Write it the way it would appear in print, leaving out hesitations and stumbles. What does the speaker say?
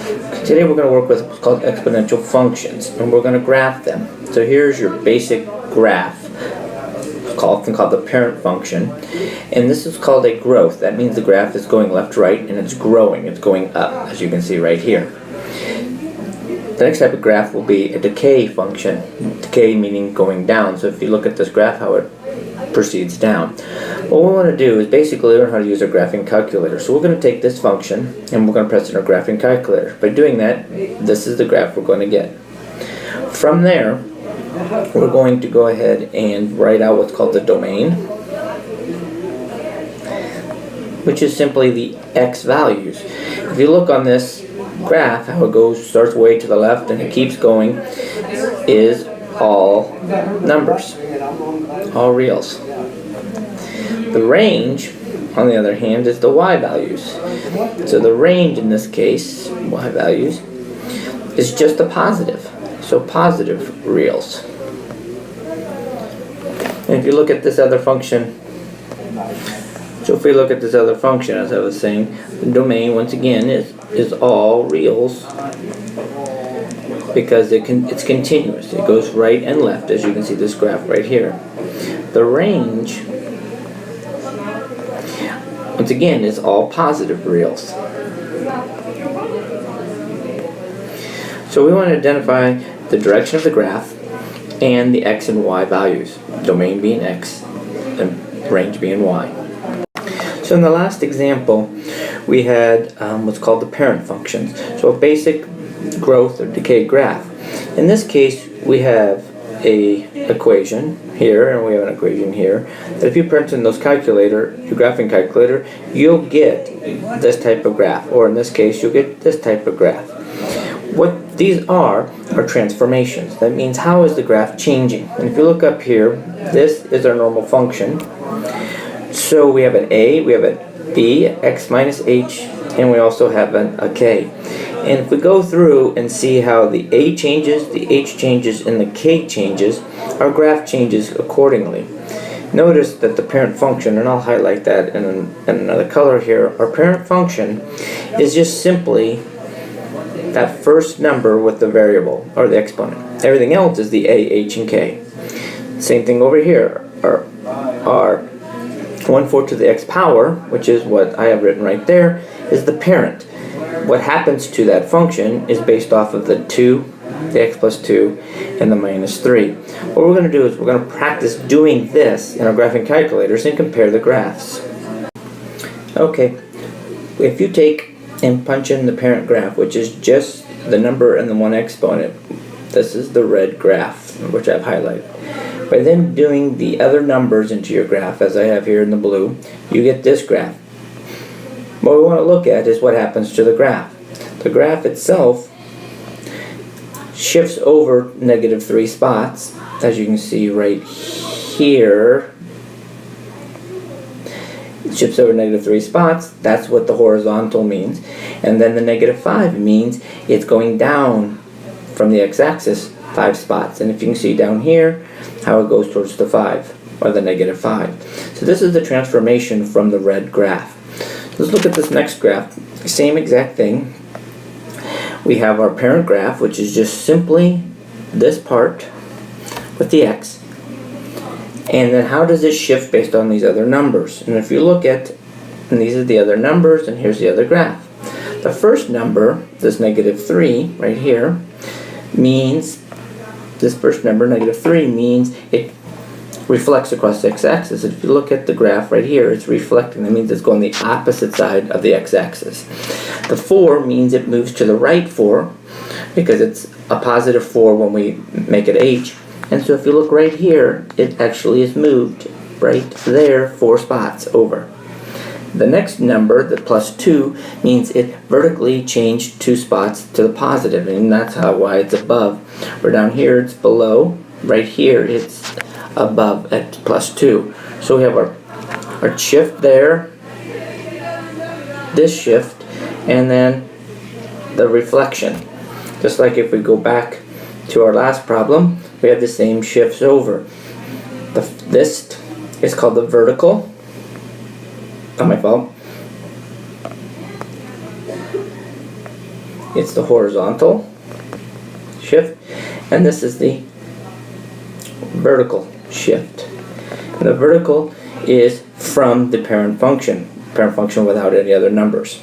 Today we're going to work with what's called exponential functions, and we're going to graph them. So here's your basic graph, often called the parent function, and this is called a growth. That means the graph is going left to right and it's growing, it's going up, as you can see right here. The next type of graph will be a decay function. Decay meaning going down. So if you look at this graph, how it proceeds down. What we want to do is basically learn how to use our graphing calculator. So we're going to take this function and we're going to press in our graphing calculator. By doing that, this is the graph we're going to get. From there, we're going to go ahead and write out what's called the domain, which is simply the x values. If you look on this graph, how it goes, starts way to the left and it keeps going, is all numbers, all reals. The range, on the other hand, is the y values. So the range in this case, y values, is just a positive. So positive reals. And if you look at this other function, as I was saying, the domain, once again, is all reals because it's continuous. It goes right and left, as you can see this graph right here. The range, once again, is all positive reals. So we want to identify the direction of the graph and the x and y values, domain being x and range being y. So in the last example, we had what's called the parent functions. So a basic growth or decay graph. In this case, we have a equation here and we have an equation here. That if you print in those calculator, your graphing calculator, you'll get this type of graph, or in this case, you'll get this type of graph. What these are transformations. That means how is the graph changing? And if you look up here, this is our normal function. So we have an a, we have a b, x minus h, and we also have a k. And if we go through and see how the a changes, the h changes, and the k changes, our graph changes accordingly. Notice that the parent function, and I'll highlight that in another color here, our parent function is just simply that first number with the variable, or the exponent. Everything else is the a, h, and k. Same thing over here. Our 1/4 to the x power, which is what I have written right there, is the parent. What happens to that function is based off of the 2, the x plus 2, and the minus 3. What we're going to do is we're going to practice doing this in our graphing calculators and compare the graphs. Okay, if you take and punch in the parent graph, which is just the number and the one exponent, this is the red graph, which I've highlighted. By then doing the other numbers into your graph, as I have here in the blue, you get this graph. What we want to look at is what happens to the graph. The graph itself shifts over -3 spots, as you can see right here. It shifts over -3 spots. That's what the horizontal means. And then the -5 means it's going down from the x-axis 5 spots. And if you can see down here how it goes towards the 5, or the -5. So this is the transformation from the red graph. Let's look at this next graph. Same exact thing. We have our parent graph, which is just simply this part with the x. And then how does it shift based on these other numbers? And if you look at, and these are the other numbers, and here's the other graph. The first number, this -3 right here, means, this first number, -3, means it reflects across the x-axis. If you look at the graph right here, it's reflecting. That means it's going the opposite side of the x-axis. The 4 means it moves to the right 4, because it's a positive 4 when we make it h. And so if you look right here, it actually is moved right there 4 spots over. The next number, the +2, means it vertically changed 2 spots to the positive, and that's why it's above. Or down here, it's below. Right here, it's above at +2. So we have our shift there, this shift, and then the reflection. Just like if we go back to our last problem, we have the same shifts over. This is called the vertical. Not my fault. It's the horizontal shift, and this is the vertical shift. And the vertical is from the parent function without any other numbers.